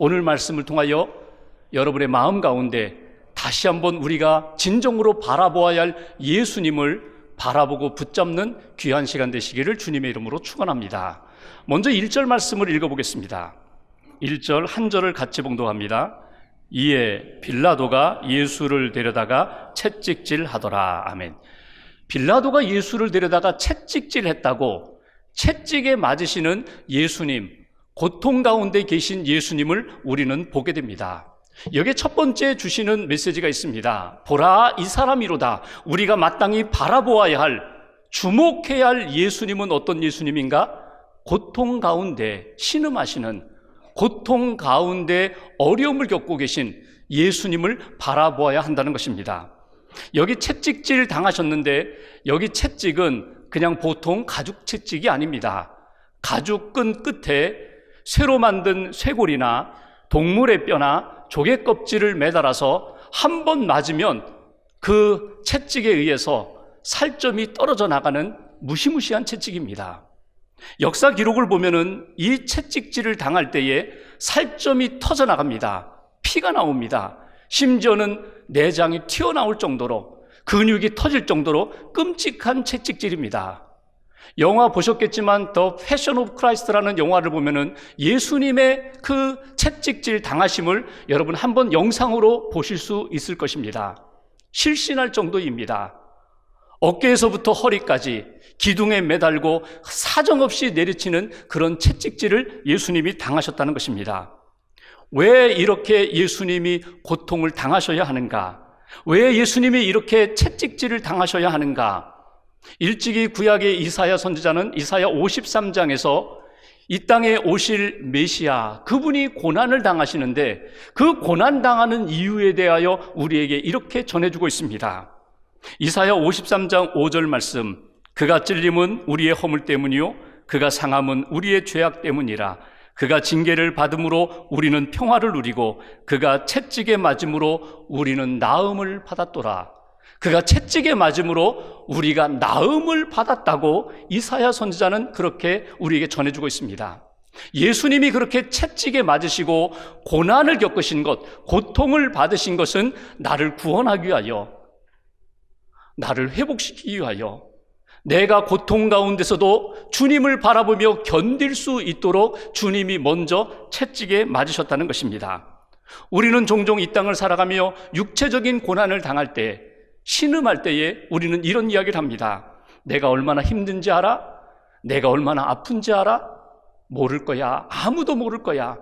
오늘 말씀을 통하여 여러분의 마음 가운데 다시 한번 우리가 진정으로 바라보아야 할 예수님을 바라보고 붙잡는 귀한 시간 되시기를 주님의 이름으로 축원합니다. 먼저 1절 말씀을 읽어보겠습니다. 1절 한 절을 같이 봉독합니다. 이에 빌라도가 예수를 데려다가 채찍질하더라. 아멘. 빌라도가 예수를 데려다가 채찍질했다고 채찍에 맞으시는 예수님, 고통 가운데 계신 예수님을 우리는 보게 됩니다. 여기에 첫 번째 주시는 메시지가 있습니다. 보라, 이 사람이로다. 우리가 마땅히 바라보아야 할, 주목해야 할 예수님은 어떤 예수님인가? 고통 가운데 신음하시는, 고통 가운데 어려움을 겪고 계신 예수님을 바라보아야 한다는 것입니다. 여기 채찍질 당하셨는데 여기 채찍은 그냥 보통 가죽 채찍이 아닙니다. 가죽 끈 끝에 쇠로 만든 쇄골이나 동물의 뼈나 조개 껍질을 매달아서 한 번 맞으면 그 채찍에 의해서 살점이 떨어져 나가는 무시무시한 채찍입니다. 역사 기록을 보면은 이 채찍질을 당할 때에 살점이 터져 나갑니다. 피가 나옵니다. 심지어는 내장이 튀어나올 정도로, 근육이 터질 정도로 끔찍한 채찍질입니다. 영화 보셨겠지만 더 패션 오브 크라이스트라는 영화를 보면은 예수님의 그 채찍질 당하심을 여러분 한번 영상으로 보실 수 있을 것입니다. 실신할 정도입니다. 어깨에서부터 허리까지 기둥에 매달고 사정없이 내리치는 그런 채찍질을 예수님이 당하셨다는 것입니다. 왜 이렇게 예수님이 고통을 당하셔야 하는가? 왜 예수님이 이렇게 채찍질을 당하셔야 하는가? 일찍이 구약의 이사야 선지자는 이사야 53장에서 이 땅에 오실 메시아, 그분이 고난을 당하시는데 그 고난당하는 이유에 대하여 우리에게 이렇게 전해주고 있습니다. 이사야 53장 5절 말씀, 그가 찔림은 우리의 허물 때문이요 그가 상함은 우리의 죄악 때문이라. 그가 징계를 받음으로 우리는 평화를 누리고 그가 채찍에 맞음으로 우리는 나음을 받았더라. 그가 채찍에 맞음으로 우리가 나음을 받았다고 이사야 선지자는 그렇게 우리에게 전해주고 있습니다. 예수님이 그렇게 채찍에 맞으시고 고난을 겪으신 것, 고통을 받으신 것은 나를 구원하기 위하여, 나를 회복시키기 위하여, 내가 고통 가운데서도 주님을 바라보며 견딜 수 있도록 주님이 먼저 채찍에 맞으셨다는 것입니다. 우리는 종종 이 땅을 살아가며 육체적인 고난을 당할 때, 신음할 때에 우리는 이런 이야기를 합니다. 내가 얼마나 힘든지 알아? 내가 얼마나 아픈지 알아? 모를 거야. 아무도 모를 거야.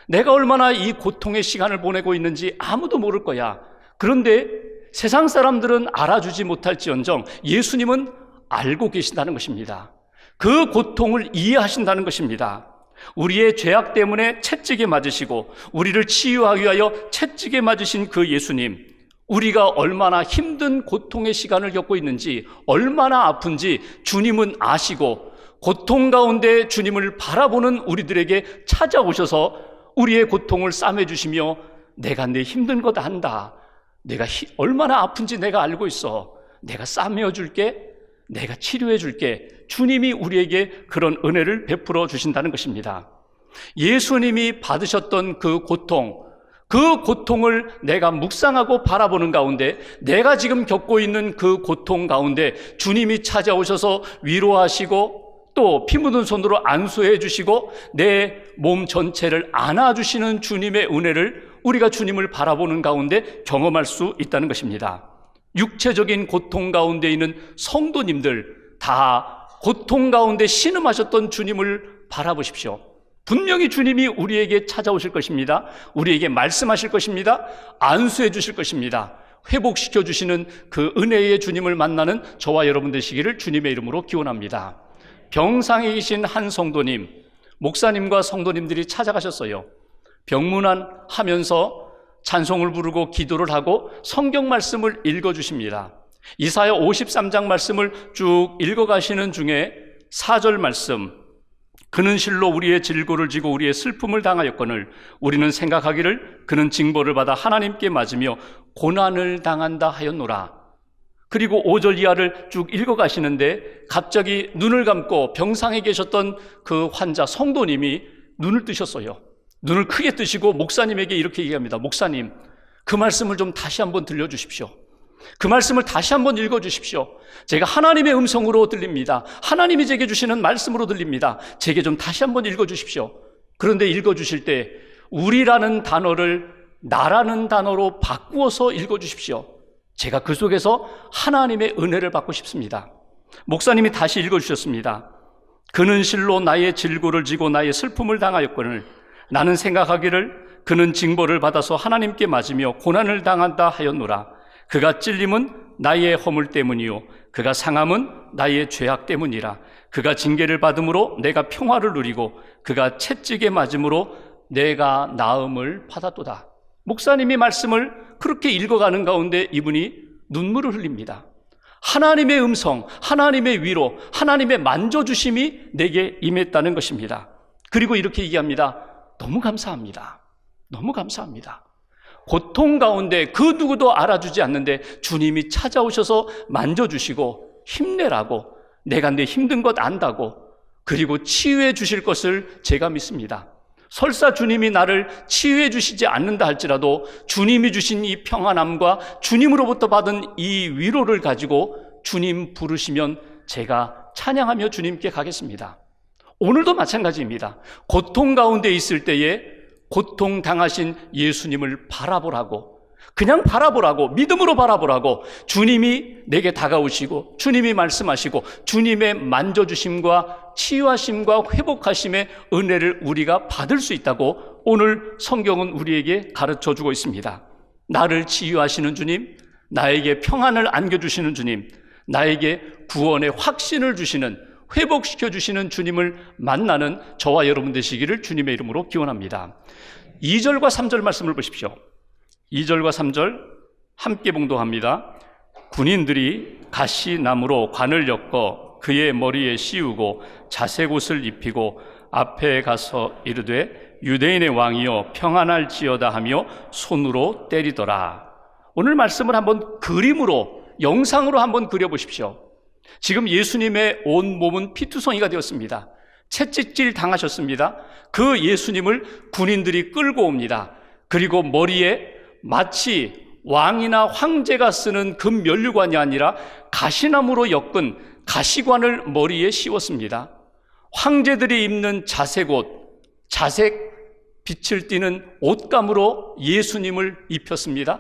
내가 얼마나 이 고통의 시간을 보내고 있는지 아무도 모를 거야. 그런데 세상 사람들은 알아주지 못할지언정 예수님은 알고 계신다는 것입니다. 그 고통을 이해하신다는 것입니다. 우리의 죄악 때문에 채찍에 맞으시고 우리를 치유하기 위하여 채찍에 맞으신 그 예수님, 우리가 얼마나 힘든 고통의 시간을 겪고 있는지, 얼마나 아픈지 주님은 아시고 고통 가운데 주님을 바라보는 우리들에게 찾아오셔서 우리의 고통을 싸매주시며 내가 내 힘든 것 안다. 내가 얼마나 아픈지 내가 알고 있어. 내가 싸매어 줄게. 내가 치료해 줄게. 주님이 우리에게 그런 은혜를 베풀어 주신다는 것입니다. 예수님이 받으셨던 그 고통을 내가 묵상하고 바라보는 가운데 내가 지금 겪고 있는 그 고통 가운데 주님이 찾아오셔서 위로하시고 또 피 묻은 손으로 안수해 주시고 내 몸 전체를 안아주시는 주님의 은혜를 우리가 주님을 바라보는 가운데 경험할 수 있다는 것입니다. 육체적인 고통 가운데 있는 성도님들 다 고통 가운데 신음하셨던 주님을 바라보십시오. 분명히 주님이 우리에게 찾아오실 것입니다. 우리에게 말씀하실 것입니다. 안수해 주실 것입니다. 회복시켜 주시는 그 은혜의 주님을 만나는 저와 여러분 되시기를 주님의 이름으로 기원합니다. 병상에 계신 한 성도님, 목사님과 성도님들이 찾아가셨어요. 병문안하면서 찬송을 부르고 기도를 하고 성경 말씀을 읽어주십니다. 이사야 53장 말씀을 쭉 읽어가시는 중에 4절 말씀, 그는 실로 우리의 질고를 지고 우리의 슬픔을 당하였거늘 우리는 생각하기를 그는 징벌을 받아 하나님께 맞으며 고난을 당한다 하였노라. 그리고 5절 이하를 쭉 읽어가시는데 갑자기 눈을 감고 병상에 계셨던 그 환자 성도님이 눈을 뜨셨어요. 눈을 크게 뜨시고 목사님에게 이렇게 얘기합니다. 목사님, 그 말씀을 좀 다시 한번 들려주십시오. 그 말씀을 다시 한번 읽어주십시오. 제가 하나님의 음성으로 들립니다. 하나님이 제게 주시는 말씀으로 들립니다. 제게 좀 다시 한번 읽어주십시오. 그런데 읽어주실 때 우리라는 단어를 나라는 단어로 바꾸어서 읽어주십시오. 제가 그 속에서 하나님의 은혜를 받고 싶습니다. 목사님이 다시 읽어주셨습니다. 그는 실로 나의 질고를 지고 나의 슬픔을 당하였거늘 나는 생각하기를 그는 징벌을 받아서 하나님께 맞으며 고난을 당한다 하였노라. 그가 찔림은 나의 허물 때문이요 그가 상함은 나의 죄악 때문이라. 그가 징계를 받음으로 내가 평화를 누리고 그가 채찍에 맞음으로 내가 나음을 받았도다. 목사님이 말씀을 그렇게 읽어가는 가운데 이분이 눈물을 흘립니다. 하나님의 음성, 하나님의 위로, 하나님의 만져주심이 내게 임했다는 것입니다. 그리고 이렇게 얘기합니다. 너무 감사합니다. 너무 감사합니다. 고통 가운데 그 누구도 알아주지 않는데 주님이 찾아오셔서 만져주시고 힘내라고, 내가 내 힘든 것 안다고, 그리고 치유해 주실 것을 제가 믿습니다. 설사 주님이 나를 치유해 주시지 않는다 할지라도 주님이 주신 이 평안함과 주님으로부터 받은 이 위로를 가지고 주님 부르시면 제가 찬양하며 주님께 가겠습니다. 오늘도 마찬가지입니다. 고통 가운데 있을 때에 고통 당하신 예수님을 바라보라고, 그냥 바라보라고, 믿음으로 바라보라고, 주님이 내게 다가오시고 주님이 말씀하시고 주님의 만져주심과 치유하심과 회복하심의 은혜를 우리가 받을 수 있다고 오늘 성경은 우리에게 가르쳐주고 있습니다. 나를 치유하시는 주님, 나에게 평안을 안겨주시는 주님, 나에게 구원의 확신을 주시는, 회복시켜주시는 주님을 만나는 저와 여러분 되시기를 주님의 이름으로 기원합니다. 2절과 3절 말씀을 보십시오. 2절과 3절 함께 봉독합니다. 군인들이 가시나무로 관을 엮어 그의 머리에 씌우고 자색 옷을 입히고 앞에 가서 이르되 유대인의 왕이여 평안할지어다 하며 손으로 때리더라. 오늘 말씀을 한번 그림으로, 영상으로 한번 그려보십시오. 지금 예수님의 온 몸은 피투성이가 되었습니다. 채찍질 당하셨습니다. 그 예수님을 군인들이 끌고 옵니다. 그리고 머리에 마치 왕이나 황제가 쓰는 금 면류관이 아니라 가시나무로 엮은 가시관을 머리에 씌웠습니다. 황제들이 입는 자색옷, 자색 빛을 띠는 옷감으로 예수님을 입혔습니다.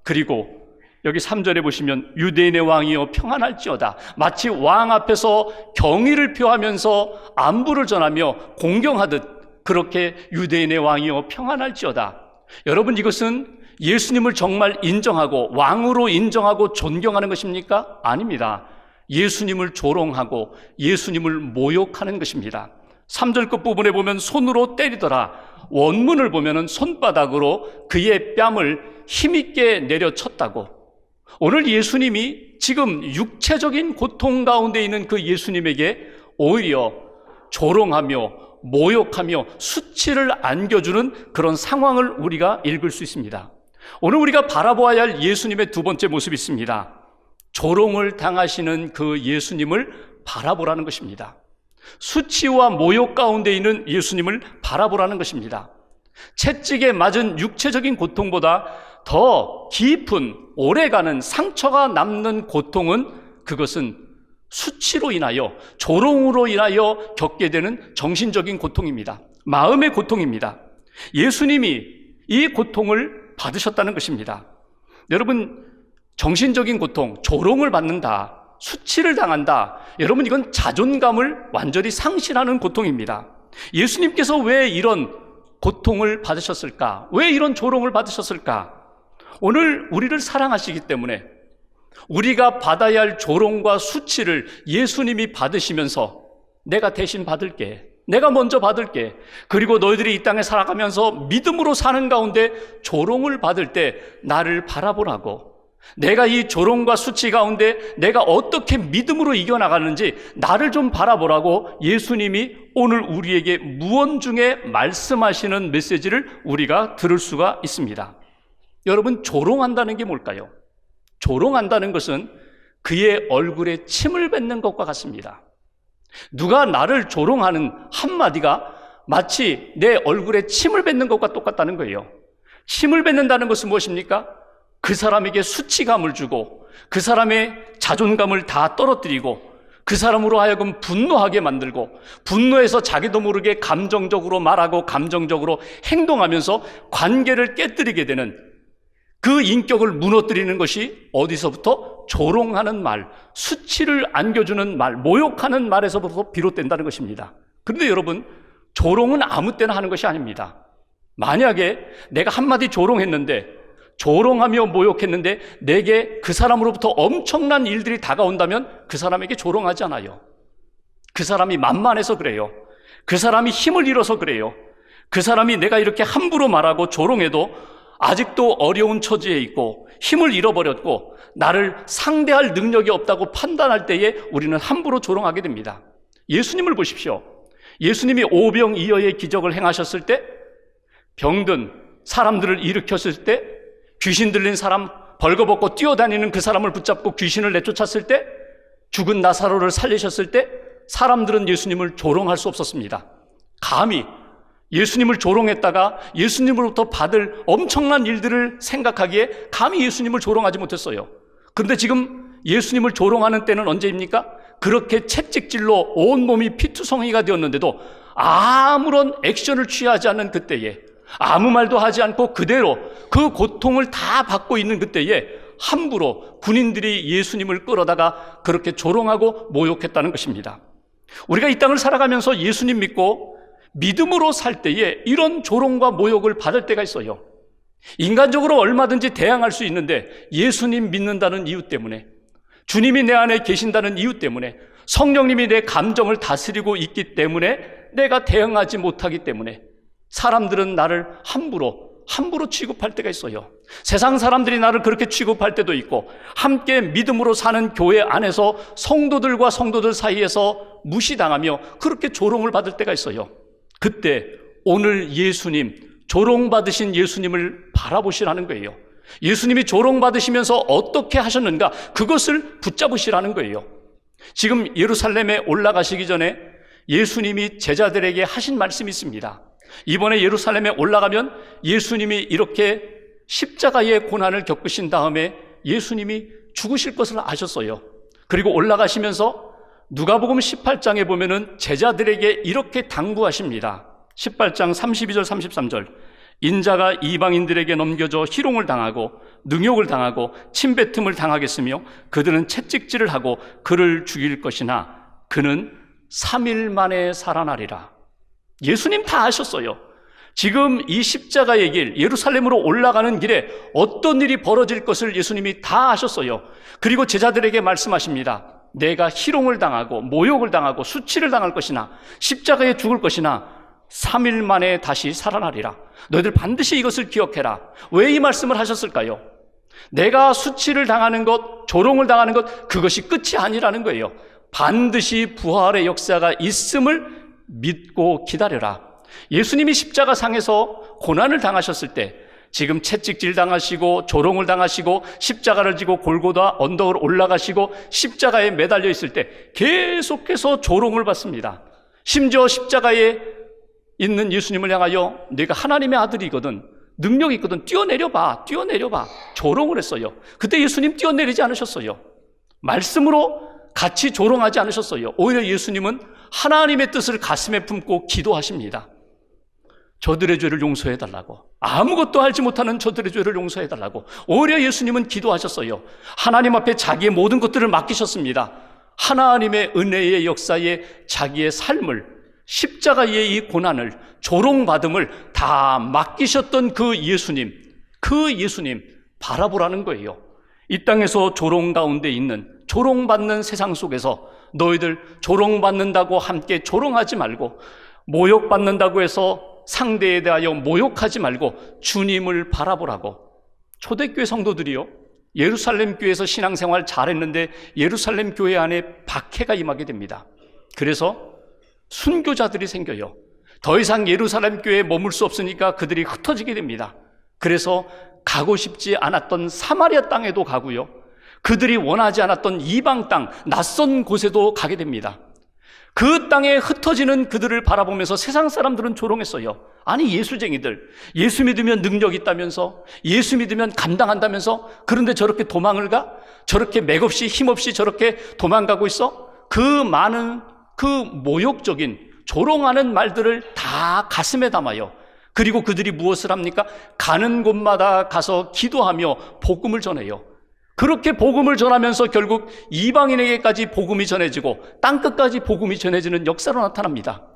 그리고 여기 3절에 보시면 유대인의 왕이여 평안할지어다. 마치 왕 앞에서 경의를 표하면서 안부를 전하며 공경하듯 그렇게 유대인의 왕이여 평안할지어다. 여러분, 이것은 예수님을 정말 인정하고 왕으로 인정하고 존경하는 것입니까? 아닙니다. 예수님을 조롱하고 예수님을 모욕하는 것입니다. 3절 끝부분에 보면 손으로 때리더라. 원문을 보면 손바닥으로 그의 뺨을 힘있게 내려쳤다고. 오늘 예수님이 지금 육체적인 고통 가운데 있는 그 예수님에게 오히려 조롱하며 모욕하며 수치를 안겨주는 그런 상황을 우리가 읽을 수 있습니다. 오늘 우리가 바라보아야 할 예수님의 두 번째 모습이 있습니다. 조롱을 당하시는 그 예수님을 바라보라는 것입니다. 수치와 모욕 가운데 있는 예수님을 바라보라는 것입니다. 채찍에 맞은 육체적인 고통보다 더 깊은 오래가는 상처가 남는 고통은 그것은 수치로 인하여, 조롱으로 인하여 겪게 되는 정신적인 고통입니다. 마음의 고통입니다. 예수님이 이 고통을 받으셨다는 것입니다. 여러분, 정신적인 고통, 조롱을 받는다, 수치를 당한다, 여러분, 이건 자존감을 완전히 상실하는 고통입니다. 예수님께서 왜 이런 고통을 받으셨을까? 왜 이런 조롱을 받으셨을까? 오늘 우리를 사랑하시기 때문에 우리가 받아야 할 조롱과 수치를 예수님이 받으시면서 내가 대신 받을게, 내가 먼저 받을게, 그리고 너희들이 이 땅에 살아가면서 믿음으로 사는 가운데 조롱을 받을 때 나를 바라보라고, 내가 이 조롱과 수치 가운데 내가 어떻게 믿음으로 이겨나가는지 나를 좀 바라보라고 예수님이 오늘 우리에게 무언 중에 말씀하시는 메시지를 우리가 들을 수가 있습니다. 여러분, 조롱한다는 게 뭘까요? 조롱한다는 것은 그의 얼굴에 침을 뱉는 것과 같습니다. 누가 나를 조롱하는 한마디가 마치 내 얼굴에 침을 뱉는 것과 똑같다는 거예요. 침을 뱉는다는 것은 무엇입니까? 그 사람에게 수치감을 주고 그 사람의 자존감을 다 떨어뜨리고 그 사람으로 하여금 분노하게 만들고 분노해서 자기도 모르게 감정적으로 말하고 감정적으로 행동하면서 관계를 깨뜨리게 되는 그 인격을 무너뜨리는 것이 어디서부터? 조롱하는 말, 수치를 안겨주는 말, 모욕하는 말에서부터 비롯된다는 것입니다. 그런데 여러분, 조롱은 아무 때나 하는 것이 아닙니다. 만약에 내가 한마디 조롱했는데, 조롱하며 모욕했는데 내게 그 사람으로부터 엄청난 일들이 다가온다면 그 사람에게 조롱하지 않아요. 그 사람이 만만해서 그래요. 그 사람이 힘을 잃어서 그래요. 그 사람이 내가 이렇게 함부로 말하고 조롱해도 아직도 어려운 처지에 있고 힘을 잃어버렸고 나를 상대할 능력이 없다고 판단할 때에 우리는 함부로 조롱하게 됩니다. 예수님을 보십시오. 예수님이 오병이어의 기적을 행하셨을 때, 병든 사람들을 일으켰을 때, 귀신 들린 사람 벌거벗고 뛰어다니는 그 사람을 붙잡고 귀신을 내쫓았을 때, 죽은 나사로를 살리셨을 때 사람들은 예수님을 조롱할 수 없었습니다. 감히 예수님을 조롱했다가 예수님으로부터 받을 엄청난 일들을 생각하기에 감히 예수님을 조롱하지 못했어요. 그런데 지금 예수님을 조롱하는 때는 언제입니까? 그렇게 채찍질로 온몸이 피투성이가 되었는데도 아무런 액션을 취하지 않는 그때에, 아무 말도 하지 않고 그대로 그 고통을 다 받고 있는 그때에 함부로 군인들이 예수님을 끌어다가 그렇게 조롱하고 모욕했다는 것입니다. 우리가 이 땅을 살아가면서 예수님 믿고 믿음으로 살 때에 이런 조롱과 모욕을 받을 때가 있어요. 인간적으로 얼마든지 대항할 수 있는데 예수님 믿는다는 이유 때문에, 주님이 내 안에 계신다는 이유 때문에, 성령님이 내 감정을 다스리고 있기 때문에, 내가 대응하지 못하기 때문에 사람들은 나를 함부로 취급할 때가 있어요. 세상 사람들이 나를 그렇게 취급할 때도 있고, 함께 믿음으로 사는 교회 안에서 성도들과 성도들 사이에서 무시당하며 그렇게 조롱을 받을 때가 있어요. 그때 오늘 예수님, 조롱받으신 예수님을 바라보시라는 거예요. 예수님이 조롱받으시면서 어떻게 하셨는가, 그것을 붙잡으시라는 거예요. 지금 예루살렘에 올라가시기 전에 예수님이 제자들에게 하신 말씀이 있습니다. 이번에 예루살렘에 올라가면 예수님이 이렇게 십자가의 고난을 겪으신 다음에 예수님이 죽으실 것을 아셨어요. 그리고 올라가시면서 누가복음 18장에 보면은 제자들에게 이렇게 당부하십니다. 18장 32절 33절. 인자가 이방인들에게 넘겨져 희롱을 당하고 능욕을 당하고 침뱉음을 당하겠으며 그들은 채찍질을 하고 그를 죽일 것이나 그는 3일 만에 살아나리라. 예수님 다 아셨어요. 지금 이 십자가의 길, 예루살렘으로 올라가는 길에 어떤 일이 벌어질 것을 예수님이 다 아셨어요. 그리고 제자들에게 말씀하십니다. 내가 희롱을 당하고 모욕을 당하고 수치를 당할 것이나 십자가에 죽을 것이나 3일 만에 다시 살아나리라. 너희들 반드시 이것을 기억해라. 왜 이 말씀을 하셨을까요? 내가 수치를 당하는 것, 조롱을 당하는 것, 그것이 끝이 아니라는 거예요. 반드시 부활의 역사가 있음을 믿고 기다려라. 예수님이 십자가상에서 고난을 당하셨을 때, 지금 채찍질 당하시고 조롱을 당하시고 십자가를 지고 골고다 언덕을 올라가시고 십자가에 매달려 있을 때 계속해서 조롱을 받습니다. 심지어 십자가에 있는 예수님을 향하여 네가 하나님의 아들이거든, 능력이 있거든, 뛰어내려봐 조롱을 했어요. 그때 예수님 뛰어내리지 않으셨어요. 말씀으로 같이 조롱하지 않으셨어요. 오히려 예수님은 하나님의 뜻을 가슴에 품고 기도하십니다. 저들의 죄를 용서해달라고, 아무것도 알지 못하는 저들의 죄를 용서해달라고. 오히려 예수님은 기도하셨어요. 하나님 앞에 자기의 모든 것들을 맡기셨습니다. 하나님의 은혜의 역사에 자기의 삶을, 십자가의 이 고난을, 조롱받음을 다 맡기셨던 그 예수님 바라보라는 거예요. 이 땅에서 조롱 가운데 있는, 조롱받는 세상 속에서 너희들 조롱받는다고 함께 조롱하지 말고, 모욕받는다고 해서 상대에 대하여 모욕하지 말고 주님을 바라보라고. 초대교회 성도들이요, 예루살렘 교회에서 신앙생활 잘했는데 예루살렘 교회 안에 박해가 임하게 됩니다. 그래서 순교자들이 생겨요. 더 이상 예루살렘 교회에 머물 수 없으니까 그들이 흩어지게 됩니다. 그래서 가고 싶지 않았던 사마리아 땅에도 가고요, 그들이 원하지 않았던 이방 땅, 낯선 곳에도 가게 됩니다. 그 땅에 흩어지는 그들을 바라보면서 세상 사람들은 조롱했어요. 아니, 예수쟁이들, 예수 믿으면 능력 있다면서, 예수 믿으면 감당한다면서, 그런데 저렇게 도망을 가? 저렇게 맥없이 힘없이 저렇게 도망가고 있어? 그 많은 그 모욕적인 조롱하는 말들을 다 가슴에 담아요. 그리고 그들이 무엇을 합니까? 가는 곳마다 가서 기도하며 복음을 전해요. 그렇게 복음을 전하면서 결국 이방인에게까지 복음이 전해지고 땅끝까지 복음이 전해지는 역사로 나타납니다.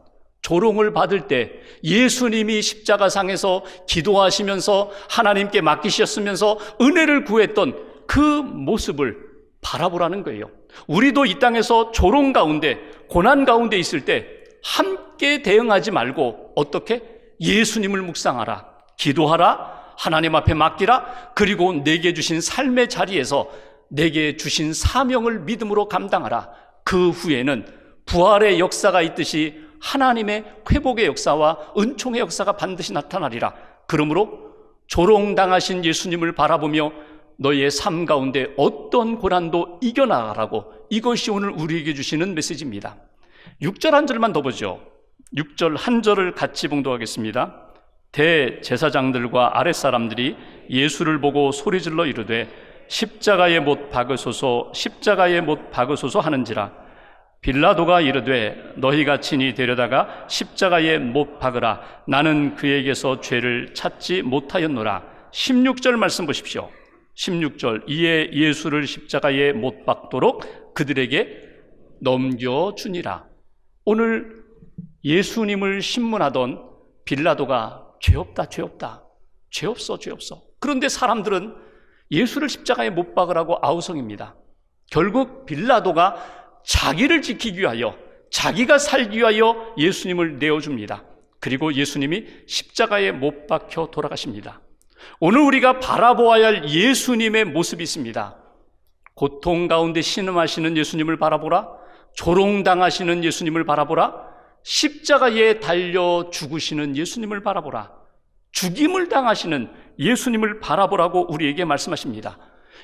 조롱을 받을 때 예수님이 십자가상에서 기도하시면서 하나님께 맡기셨으면서 은혜를 구했던 그 모습을 바라보라는 거예요. 우리도 이 땅에서 조롱 가운데, 고난 가운데 있을 때 함께 대응하지 말고 어떻게? 예수님을 묵상하라, 기도하라, 하나님 앞에 맡기라, 그리고 내게 주신 삶의 자리에서 내게 주신 사명을 믿음으로 감당하라. 그 후에는 부활의 역사가 있듯이 하나님의 회복의 역사와 은총의 역사가 반드시 나타나리라. 그러므로 조롱당하신 예수님을 바라보며 너희의 삶 가운데 어떤 고난도 이겨나가라고, 이것이 오늘 우리에게 주시는 메시지입니다. 6절 한 절만 더 보죠. 6절 한 절을 같이 봉독하겠습니다. 대제사장들과 아랫사람들이 예수를 보고 소리질러 이르되 십자가에 못 박으소서, 십자가에 못 박으소서 하는지라. 빌라도가 이르되 너희가 친히 데려다가 십자가에 못 박으라. 나는 그에게서 죄를 찾지 못하였노라. 16절 말씀 보십시오. 16절 이에 예수를 십자가에 못 박도록 그들에게 넘겨주니라. 오늘 예수님을 신문하던 빌라도가 죄 없다, 죄 없다, 죄 없어, 죄 없어. 그런데 사람들은 예수를 십자가에 못 박으라고 아우성입니다. 결국 빌라도가 자기를 지키기 위하여, 자기가 살기 위하여 예수님을 내어줍니다. 그리고 예수님이 십자가에 못 박혀 돌아가십니다. 오늘 우리가 바라보아야 할 예수님의 모습이 있습니다. 고통 가운데 신음하시는 예수님을 바라보라, 조롱당하시는 예수님을 바라보라, 십자가에 달려 죽으시는 예수님을 바라보라, 죽임을 당하시는 예수님을 바라보라고 우리에게 말씀하십니다.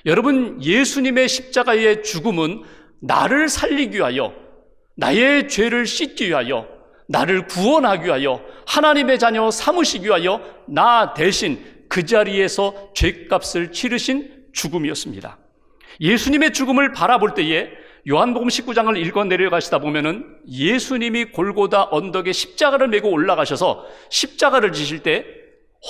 여러분, 예수님의 십자가의 죽음은 나를 살리기 위하여, 나의 죄를 씻기 위하여, 나를 구원하기 위하여, 하나님의 자녀 삼으시기 위하여 나 대신 그 자리에서 죄값을 치르신 죽음이었습니다. 예수님의 죽음을 바라볼 때에 요한복음 19장을 읽어 내려가시다 보면은 예수님이 골고다 언덕에 십자가를 메고 올라가셔서 십자가를 지실 때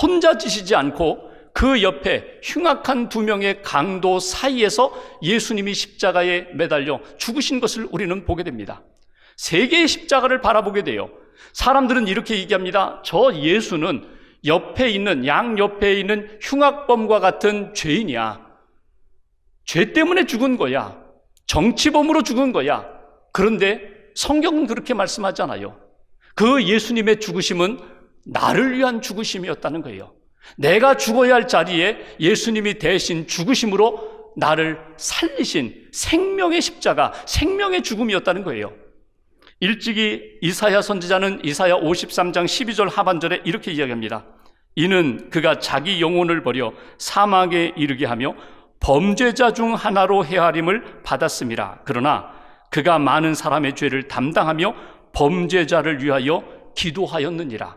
혼자 지시지 않고 그 옆에 흉악한 두 명의 강도 사이에서 예수님이 십자가에 매달려 죽으신 것을 우리는 보게 됩니다. 세 개의 십자가를 바라보게 돼요. 사람들은 이렇게 얘기합니다. 저 예수는 옆에 있는, 양옆에 있는 흉악범과 같은 죄인이야. 죄 때문에 죽은 거야. 정치범으로 죽은 거야. 그런데 성경은 그렇게 말씀하잖아요. 그 예수님의 죽으심은 나를 위한 죽으심이었다는 거예요. 내가 죽어야 할 자리에 예수님이 대신 죽으심으로 나를 살리신 생명의 십자가, 생명의 죽음이었다는 거예요. 일찍이 이사야 선지자는 이사야 53장 12절 하반절에 이렇게 이야기합니다. 이는 그가 자기 영혼을 버려 사막에 이르게 하며 범죄자 중 하나로 헤아림을 받았음이라. 그러나 그가 많은 사람의 죄를 담당하며 범죄자를 위하여 기도하였느니라.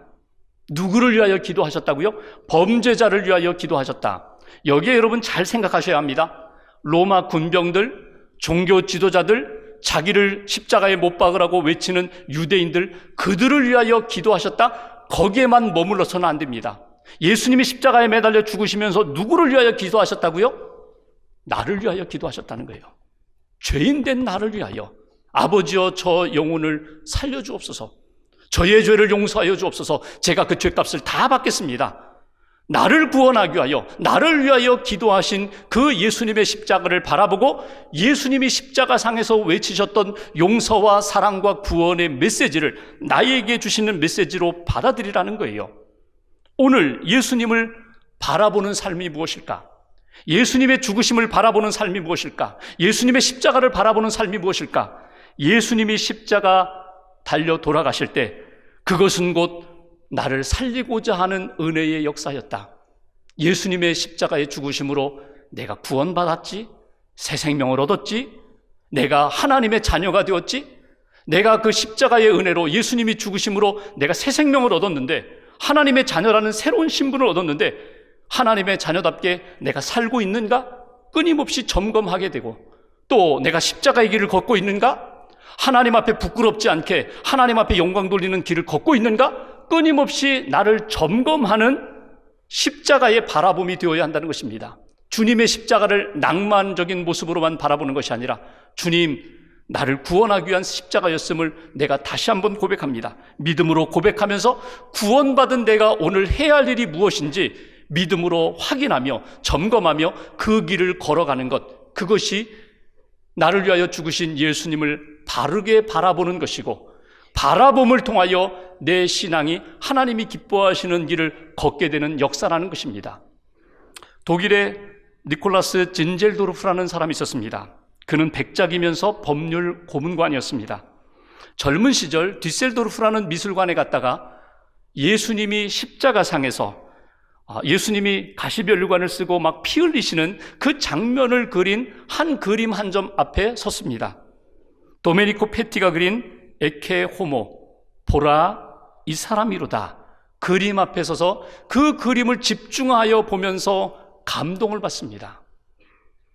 누구를 위하여 기도하셨다고요? 범죄자를 위하여 기도하셨다. 여기에 여러분 잘 생각하셔야 합니다. 로마 군병들, 종교 지도자들, 자기를 십자가에 못 박으라고 외치는 유대인들, 그들을 위하여 기도하셨다? 거기에만 머물러서는 안 됩니다. 예수님이 십자가에 매달려 죽으시면서 누구를 위하여 기도하셨다고요? 나를 위하여 기도하셨다는 거예요. 죄인 된 나를 위하여, 아버지여 저 영혼을 살려주옵소서, 저의 죄를 용서하여 주옵소서, 제가 그 죄값을 다 받겠습니다. 나를 구원하기 위하여, 나를 위하여 기도하신 그 예수님의 십자가를 바라보고 예수님이 십자가상에서 외치셨던 용서와 사랑과 구원의 메시지를 나에게 주시는 메시지로 받아들이라는 거예요. 오늘 예수님을 바라보는 삶이 무엇일까? 예수님의 죽으심을 바라보는 삶이 무엇일까? 예수님의 십자가를 바라보는 삶이 무엇일까? 예수님이 십자가 달려 돌아가실 때 그것은 곧 나를 살리고자 하는 은혜의 역사였다. 예수님의 십자가의 죽으심으로 내가 구원받았지, 새 생명을 얻었지, 내가 하나님의 자녀가 되었지, 내가 그 십자가의 은혜로 예수님이 죽으심으로 내가 새 생명을 얻었는데, 하나님의 자녀라는 새로운 신분을 얻었는데 하나님의 자녀답게 내가 살고 있는가? 끊임없이 점검하게 되고, 또 내가 십자가의 길을 걷고 있는가? 하나님 앞에 부끄럽지 않게 하나님 앞에 영광 돌리는 길을 걷고 있는가? 끊임없이 나를 점검하는 십자가의 바라봄이 되어야 한다는 것입니다. 주님의 십자가를 낭만적인 모습으로만 바라보는 것이 아니라, 주님, 나를 구원하기 위한 십자가였음을 내가 다시 한번 고백합니다. 믿음으로 고백하면서 구원받은 내가 오늘 해야 할 일이 무엇인지 믿음으로 확인하며 점검하며 그 길을 걸어가는 것, 그것이 나를 위하여 죽으신 예수님을 바르게 바라보는 것이고, 바라봄을 통하여 내 신앙이 하나님이 기뻐하시는 길을 걷게 되는 역사라는 것입니다. 독일의 니콜라스 진젤도르프라는 사람이 있었습니다. 그는 백작이면서 법률 고문관이었습니다. 젊은 시절 뒤셀도르프라는 미술관에 갔다가 예수님이 십자가상에서 예수님이 가시면류관을 쓰고 막 피 흘리시는 그 장면을 그린 한 그림 한 점 앞에 섰습니다. 도메니코 페티가 그린 에케 호모, 보라 이 사람이로다, 그림 앞에 서서 그 그림을 집중하여 보면서 감동을 받습니다.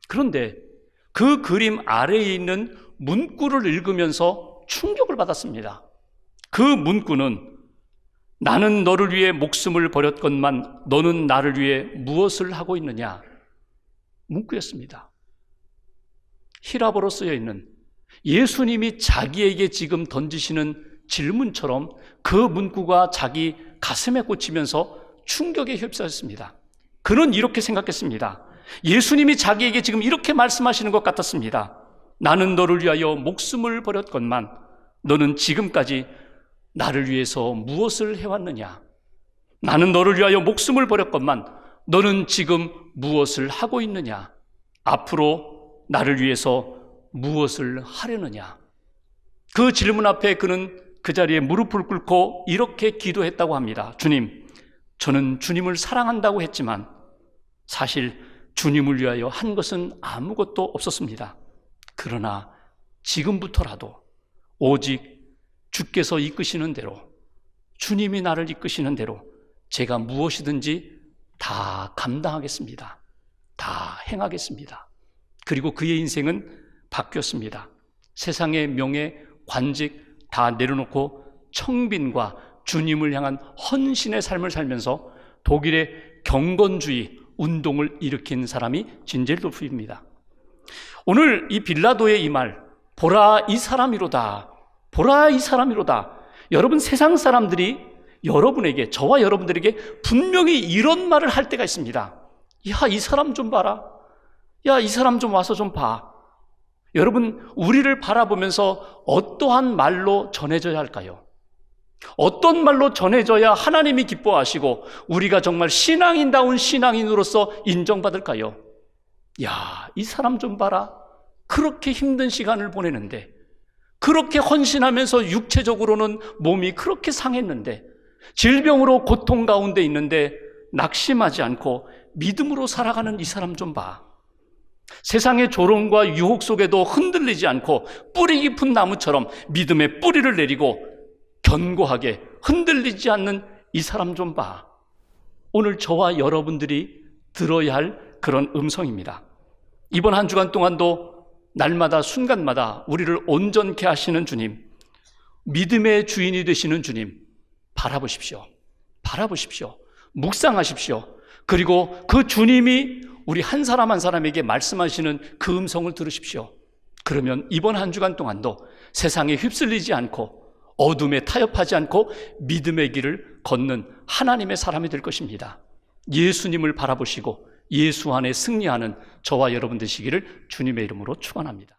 그런데 그 그림 아래에 있는 문구를 읽으면서 충격을 받았습니다. 그 문구는 나는 너를 위해 목숨을 버렸건만 너는 나를 위해 무엇을 하고 있느냐, 문구였습니다. 히라보로 쓰여 있는 예수님이 자기에게 지금 던지시는 질문처럼 그 문구가 자기 가슴에 꽂히면서 충격에 휩싸였습니다. 그는 이렇게 생각했습니다. 예수님이 자기에게 지금 이렇게 말씀하시는 것 같았습니다. 나는 너를 위하여 목숨을 버렸건만 너는 지금까지 나를 위해서 무엇을 해왔느냐? 나는 너를 위하여 목숨을 버렸건만 너는 지금 무엇을 하고 있느냐? 앞으로 나를 위해서 무엇을 하려느냐? 그 질문 앞에 그는 그 자리에 무릎을 꿇고 이렇게 기도했다고 합니다. 주님, 저는 주님을 사랑한다고 했지만 사실 주님을 위하여 한 것은 아무것도 없었습니다. 그러나 지금부터라도 오직 주께서 이끄시는 대로, 주님이 나를 이끄시는 대로 제가 무엇이든지 다 감당하겠습니다. 다 행하겠습니다. 그리고 그의 인생은 바뀌었습니다. 세상의 명예, 관직 다 내려놓고 청빈과 주님을 향한 헌신의 삶을 살면서 독일의 경건주의 운동을 일으킨 사람이 진젤도르프입니다. 오늘 이 빌라도의 이 말, 보라 이 사람이로다, 보라 이 사람이로다. 여러분, 세상 사람들이 여러분에게, 저와 여러분들에게 분명히 이런 말을 할 때가 있습니다. 야, 이 사람 좀 봐라. 야, 이 사람 좀 와서 좀 봐. 여러분, 우리를 바라보면서 어떠한 말로 전해져야 할까요? 어떤 말로 전해져야 하나님이 기뻐하시고 우리가 정말 신앙인다운 신앙인으로서 인정받을까요? 야, 이 사람 좀 봐라. 그렇게 힘든 시간을 보내는데, 그렇게 헌신하면서 육체적으로는 몸이 그렇게 상했는데, 질병으로 고통 가운데 있는데 낙심하지 않고 믿음으로 살아가는 이 사람 좀 봐. 세상의 조롱과 유혹 속에도 흔들리지 않고 뿌리 깊은 나무처럼 믿음의 뿌리를 내리고 견고하게 흔들리지 않는 이 사람 좀 봐. 오늘 저와 여러분들이 들어야 할 그런 음성입니다. 이번 한 주간 동안도 날마다 순간마다 우리를 온전케 하시는 주님, 믿음의 주인이 되시는 주님 바라보십시오. 바라보십시오. 묵상하십시오. 그리고 그 주님이 우리 한 사람 한 사람에게 말씀하시는 그 음성을 들으십시오. 그러면 이번 한 주간 동안도 세상에 휩쓸리지 않고 어둠에 타협하지 않고 믿음의 길을 걷는 하나님의 사람이 될 것입니다. 예수님을 바라보시고 예수 안에 승리하는 저와 여러분 되시기를 주님의 이름으로 축원합니다.